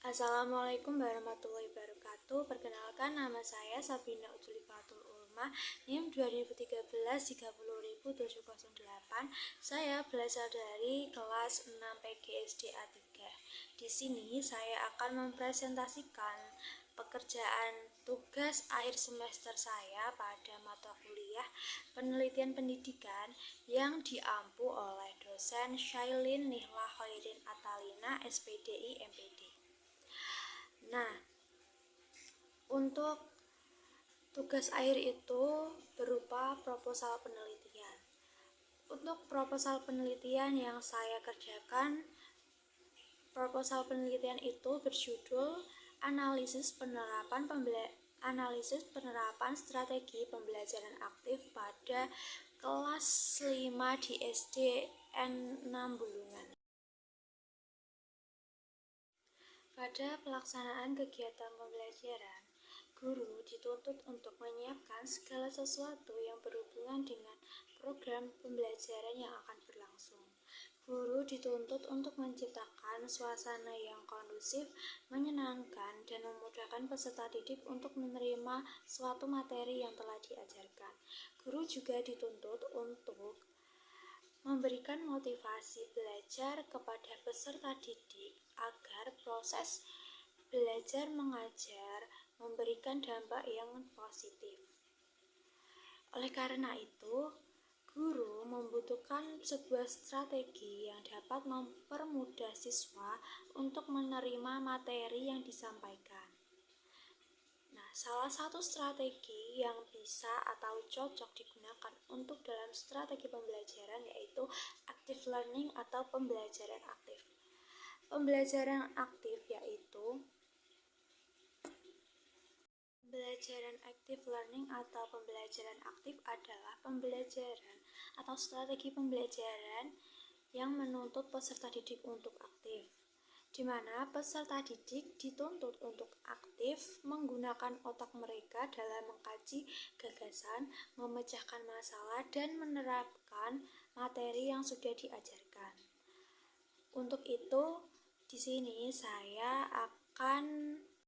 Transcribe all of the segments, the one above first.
Assalamualaikum warahmatullahi wabarakatuh. Perkenalkan, nama saya Sabina Utulifatul Ulma, NIM 2013-30708. Saya berasal dari kelas 6 PGSD A3. Di sini saya akan mempresentasikan pekerjaan tugas akhir semester saya pada mata kuliah penelitian pendidikan yang diampu oleh dosen Syailin Nihla Khairin Atalina, SPDI, MPD. Nah, untuk tugas akhir itu berupa proposal penelitian. Untuk proposal penelitian yang saya kerjakan, proposal penelitian itu berjudul Analisis penerapan strategi pembelajaran aktif pada kelas 5 di SDN 6 Bulungan. Pada pelaksanaan kegiatan pembelajaran, guru dituntut untuk menyiapkan segala sesuatu yang berhubungan dengan program pembelajaran yang akan berlangsung. Guru dituntut untuk menciptakan suasana yang kondusif, menyenangkan, dan memudahkan peserta didik untuk menerima suatu materi yang telah diajarkan. Guru juga dituntut untuk memberikan motivasi belajar kepada peserta didik agar proses belajar mengajar memberikan dampak yang positif. Oleh karena itu, guru membutuhkan sebuah strategi yang dapat mempermudah siswa untuk menerima materi yang disampaikan. Salah satu strategi yang bisa atau cocok digunakan untuk dalam strategi pembelajaran yaitu active learning atau pembelajaran aktif. Pembelajaran aktif yaitu pembelajaran active learning atau pembelajaran aktif adalah pembelajaran atau strategi pembelajaran yang menuntut peserta didik untuk aktif, di mana peserta didik dituntut untuk aktif menggunakan otak mereka dalam mengkaji gagasan, memecahkan masalah, dan menerapkan materi yang sudah diajarkan. Untuk itu, di sini saya akan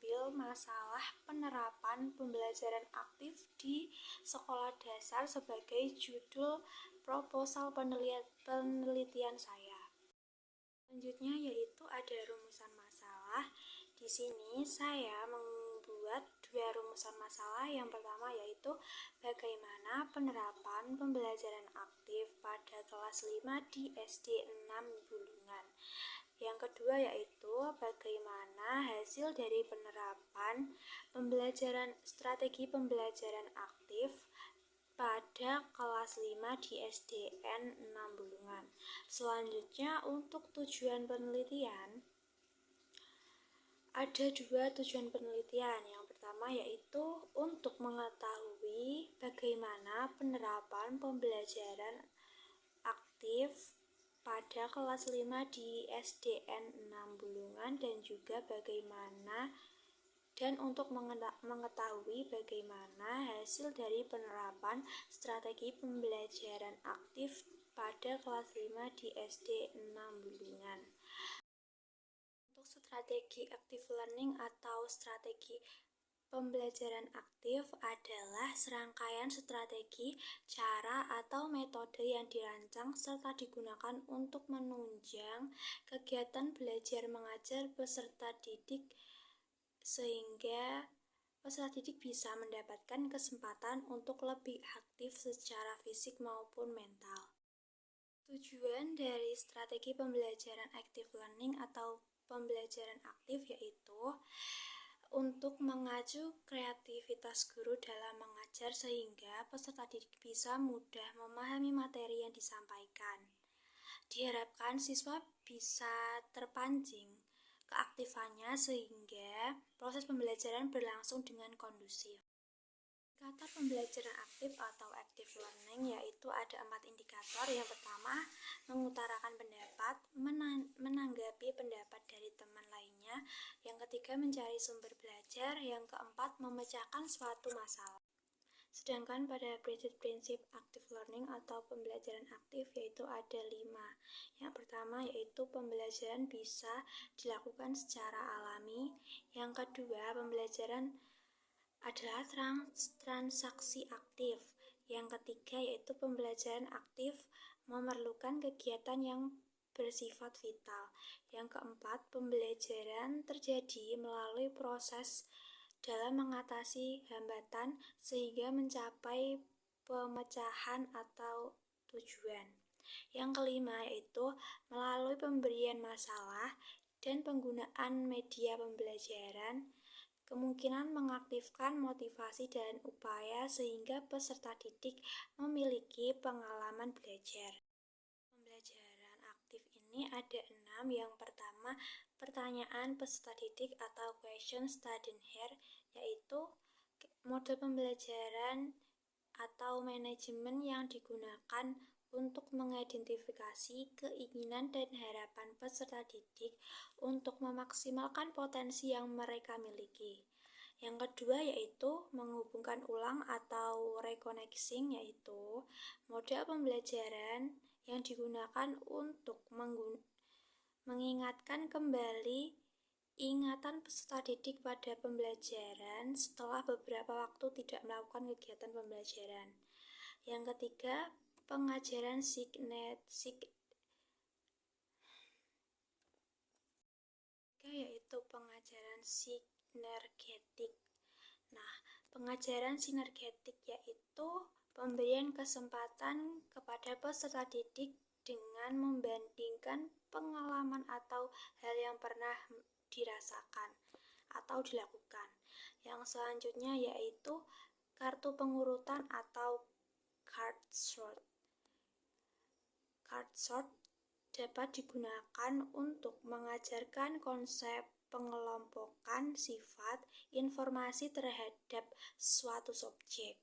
ambil masalah penerapan pembelajaran aktif di sekolah dasar sebagai judul proposal penelitian saya. Selanjutnya yaitu ada rumusan masalah. Di sini saya membuat dua rumusan masalah. Yang pertama yaitu bagaimana penerapan pembelajaran aktif pada kelas 5 di SD 6 Bulungan. Yang kedua yaitu bagaimana hasil dari penerapan strategi pembelajaran aktif pada kelas 5 di SDN 6 Bulungan. Selanjutnya untuk tujuan penelitian, ada dua tujuan penelitian. Yang pertama yaitu untuk mengetahui bagaimana penerapan pembelajaran aktif pada kelas 5 di SDN 6 Bulungan dan untuk mengetahui bagaimana hasil dari penerapan strategi pembelajaran aktif pada kelas 5 di SD 6 Bulungan. Untuk strategi active learning atau strategi pembelajaran aktif adalah serangkaian strategi, cara, atau metode yang dirancang serta digunakan untuk menunjang kegiatan belajar mengajar peserta didik sehingga peserta didik bisa mendapatkan kesempatan untuk lebih aktif secara fisik maupun mental. Tujuan dari strategi pembelajaran active learning atau pembelajaran aktif yaitu untuk mengacu kreativitas guru dalam mengajar sehingga peserta didik bisa mudah memahami materi yang disampaikan. Diharapkan siswa bisa terpancing keaktifannya sehingga proses pembelajaran berlangsung dengan kondusif. Indikator pembelajaran aktif atau active learning yaitu ada 4 indikator. Yang pertama, mengutarakan pendapat, menanggapi pendapat dari teman lainnya. Yang ketiga, mencari sumber belajar. Yang keempat, memecahkan suatu masalah. Sedangkan pada prinsip active learning atau pembelajaran aktif yaitu ada 5. Yang pertama pertama yaitu pembelajaran bisa dilakukan secara alami. Yang kedua, pembelajaran adalah transaksi aktif. Yang ketiga yaitu pembelajaran aktif memerlukan kegiatan yang bersifat vital. Yang keempat, pembelajaran terjadi melalui proses dalam mengatasi hambatan sehingga mencapai pemecahan atau tujuan. Yang kelima yaitu melalui pemberian masalah dan penggunaan media pembelajaran, kemungkinan mengaktifkan motivasi dan upaya sehingga peserta didik memiliki pengalaman belajar. Pembelajaran aktif ini ada 6. Yang pertama, pertanyaan peserta didik atau question student here, yaitu model pembelajaran atau manajemen yang digunakan untuk mengidentifikasi keinginan dan harapan peserta didik untuk memaksimalkan potensi yang mereka miliki. Yang kedua yaitu menghubungkan ulang atau reconnecting, yaitu model pembelajaran yang digunakan untuk mengingatkan kembali ingatan peserta didik pada pembelajaran setelah beberapa waktu tidak melakukan kegiatan pembelajaran. Yang ketiga, pengajaran yaitu pengajaran sinergetik. Nah, pengajaran sinergetik yaitu pemberian kesempatan kepada peserta didik dengan membandingkan pengalaman atau hal yang pernah dirasakan atau dilakukan. Yang selanjutnya yaitu kartu pengurutan atau card sort. Card sort dapat digunakan untuk mengajarkan konsep pengelompokan sifat informasi terhadap suatu subjek.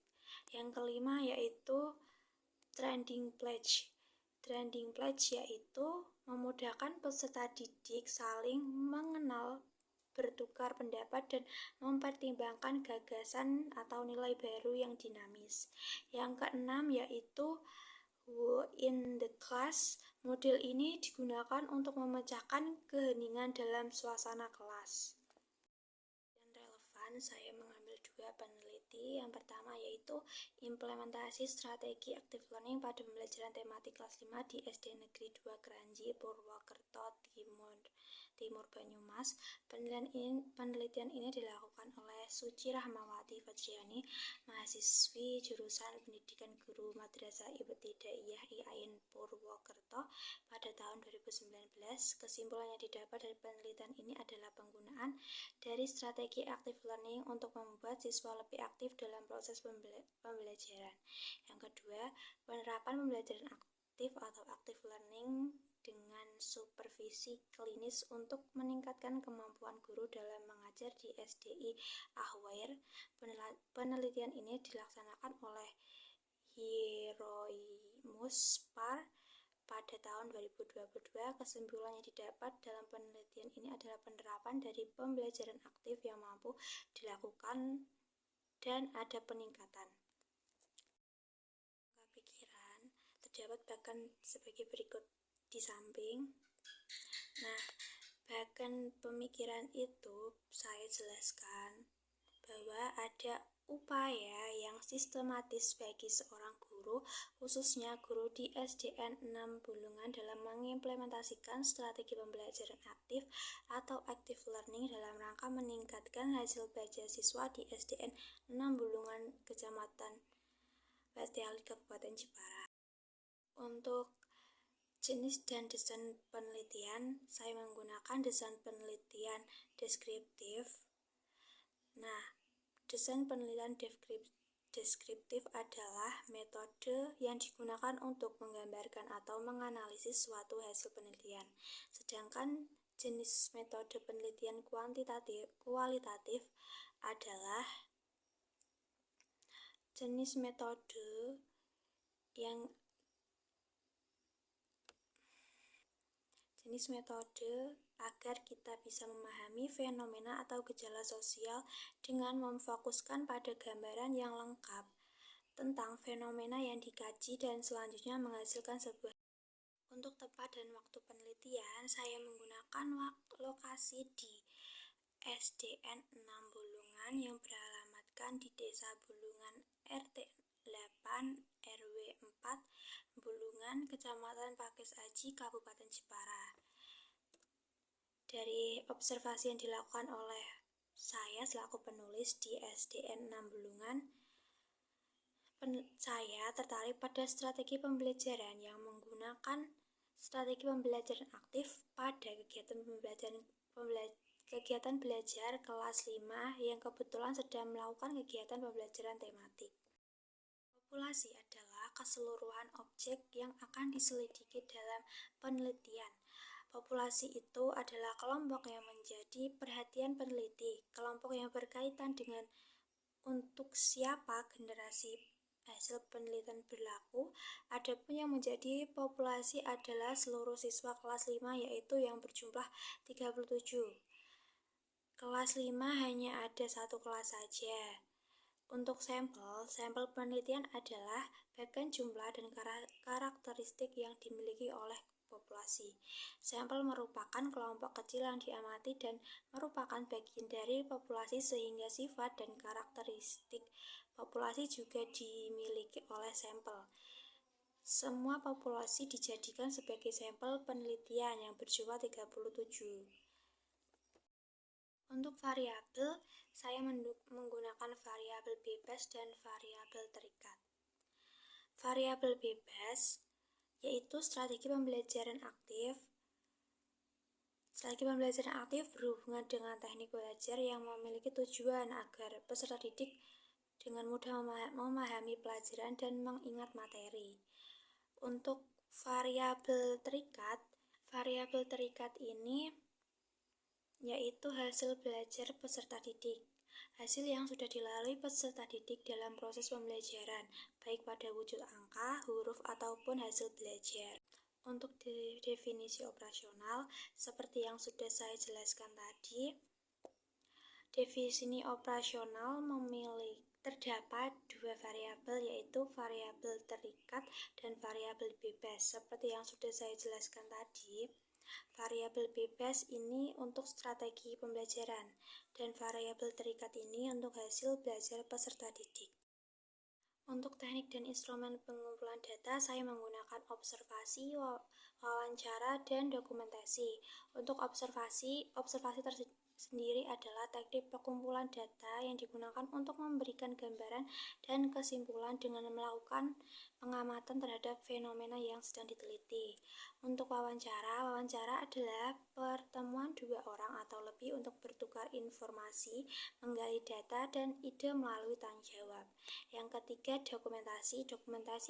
Yang kelima yaitu trending pledge. Trending pledge yaitu memudahkan peserta didik saling mengenal, bertukar pendapat, dan mempertimbangkan gagasan atau nilai baru yang dinamis. Yang keenam yaitu Who in the class. Model ini digunakan untuk memecahkan keheningan dalam suasana kelas. Dan relevan, saya mengambil 2 peneliti. Yang pertama yaitu implementasi strategi active learning pada pembelajaran tematik kelas 5 di SD Negeri 2 Kranji, Purwokerto Timur Banyumas. Penelitian ini dilakukan oleh Suci Rahmawati Fajriani, mahasiswi jurusan Pendidikan Guru Madrasah Ibtidaiyah IAIN Purwokerto pada tahun 2019. Kesimpulan yang didapat dari penelitian ini adalah penggunaan dari strategi active learning untuk membuat siswa lebih aktif dalam proses pembelajaran. Yang kedua, penerapan pembelajaran aktif atau active learning dengan supervisi klinis untuk meningkatkan kemampuan guru dalam mengajar di SDI Ahwair. Penelitian ini dilaksanakan oleh Hieronymus Par pada tahun 2022. Kesimpulan yang didapat dalam penelitian ini adalah penerapan dari pembelajaran aktif yang mampu dilakukan dan ada peningkatan pikiran. Terdapat bahkan sebagai berikut di samping. Nah, bahkan pemikiran itu saya jelaskan bahwa ada upaya yang sistematis bagi seorang guru, khususnya guru di SDN 6 Bulungan, dalam mengimplementasikan strategi pembelajaran aktif atau active learning dalam rangka meningkatkan hasil belajar siswa di SDN 6 Bulungan, Kecamatan Batiali, Kabupaten Jepara. Untuk jenis dan desain penelitian, saya menggunakan desain penelitian deskriptif. Nah, desain penelitian deskriptif adalah metode yang digunakan untuk menggambarkan atau menganalisis suatu hasil penelitian. Sedangkan jenis metode penelitian kualitatif adalah jenis metode agar kita bisa memahami fenomena atau gejala sosial dengan memfokuskan pada gambaran yang lengkap tentang fenomena yang dikaji dan selanjutnya menghasilkan sebuah Untuk tempat dan waktu penelitian, saya menggunakan lokasi di SDN 6 Bulungan yang beralamatkan di Desa Bulungan RT 8 RW 4 Bulungan, Kecamatan Pakis Aji, Kabupaten Jepara. Dari observasi yang dilakukan oleh saya selaku penulis di SDN 6 Bulungan, saya tertarik pada strategi pembelajaran yang menggunakan strategi pembelajaran aktif pada kegiatan belajar kelas 5 yang kebetulan sedang melakukan kegiatan pembelajaran tematik. Populasi adalah keseluruhan objek yang akan diselidiki dalam penelitian. Populasi itu adalah kelompok yang menjadi perhatian peneliti, kelompok yang berkaitan dengan untuk siapa generasi hasil penelitian berlaku. Adapun yang menjadi populasi adalah seluruh siswa kelas 5, yaitu yang berjumlah 37. Kelas 5 hanya ada satu kelas saja. Untuk sampel penelitian adalah bagian jumlah dan karakteristik yang dimiliki oleh populasi. Sampel merupakan kelompok kecil yang diamati dan merupakan bagian dari populasi, sehingga sifat dan karakteristik populasi juga dimiliki oleh sampel. Semua populasi dijadikan sebagai sampel penelitian yang berjumlah 37. Untuk variabel, saya menggunakan variabel bebas dan variabel terikat. Variabel bebas yaitu strategi pembelajaran aktif. Strategi pembelajaran aktif berhubungan dengan teknik belajar yang memiliki tujuan agar peserta didik dengan mudah memahami pelajaran dan mengingat materi. Untuk variabel terikat ini yaitu hasil belajar peserta didik. Hasil yang sudah dilalui peserta didik dalam proses pembelajaran, baik pada wujud angka, huruf, ataupun hasil belajar. Untuk definisi operasional, seperti yang sudah saya jelaskan tadi, definisi operasional terdapat dua variabel, yaitu variabel terikat dan variabel bebas. Seperti yang sudah saya jelaskan tadi, variabel bebas ini untuk strategi pembelajaran, dan variabel terikat ini untuk hasil belajar peserta didik. Untuk teknik dan instrumen pengumpulan data, saya menggunakan observasi, wawancara, dan dokumentasi. Untuk observasi sendiri adalah teknik pengumpulan data yang digunakan untuk memberikan gambaran dan kesimpulan dengan melakukan pengamatan terhadap fenomena yang sedang diteliti. Untuk wawancara adalah pertemuan dua orang atau lebih untuk bertukar informasi, menggali data dan ide melalui tanya jawab. Yang ketiga, dokumentasi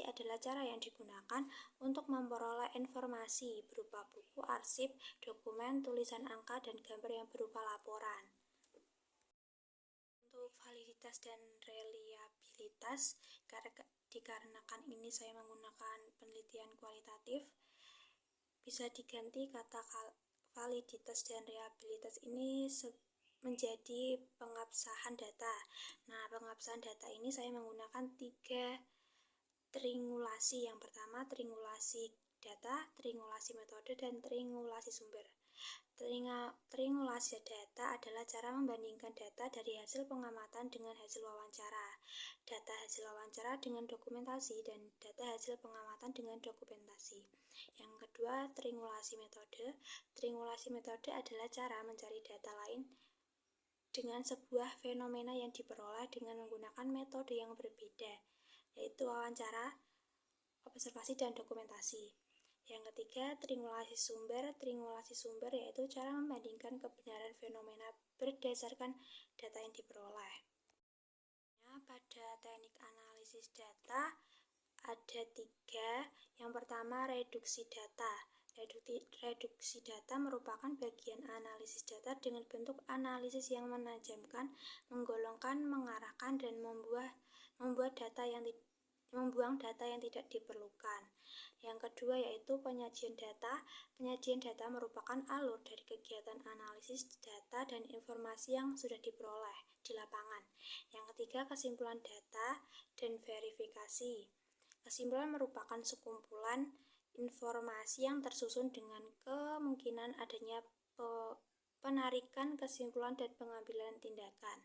adalah cara yang digunakan untuk memperoleh informasi berupa buku, arsip, dokumen, tulisan angka, dan gambar yang berupa laporan. Untuk validitas dan reliabilitas, dikarenakan ini saya menggunakan penelitian kualitatif, bisa diganti kata validitas dan reliabilitas ini menjadi pengabsahan data. Nah, pengabsahan data ini saya menggunakan 3 triangulasi. Yang pertama, triangulasi data, triangulasi metode, dan triangulasi sumber. Triangulasi data adalah cara membandingkan data dari hasil pengamatan dengan hasil wawancara, data hasil wawancara dengan dokumentasi, dan data hasil pengamatan dengan dokumentasi. Yang kedua, triangulasi metode. Triangulasi metode adalah cara mencari data lain dengan sebuah fenomena yang diperoleh dengan menggunakan metode yang berbeda, yaitu wawancara, observasi, dan dokumentasi. Yang ketiga, triangulasi sumber. Triangulasi sumber yaitu cara membandingkan kebenaran fenomena berdasarkan data yang diperoleh. Pada teknik analisis data ada 3. Yang pertama, reduksi data. Reduksi data merupakan bagian analisis data dengan bentuk analisis yang menajamkan, menggolongkan, mengarahkan, dan membuang data yang tidak diperlukan. Yang kedua yaitu penyajian data. Penyajian data merupakan alur dari kegiatan analisis data dan informasi yang sudah diperoleh di lapangan. Yang ketiga, kesimpulan data dan verifikasi. Kesimpulan merupakan sekumpulan informasi yang tersusun dengan kemungkinan adanya penarikan kesimpulan dan pengambilan tindakan.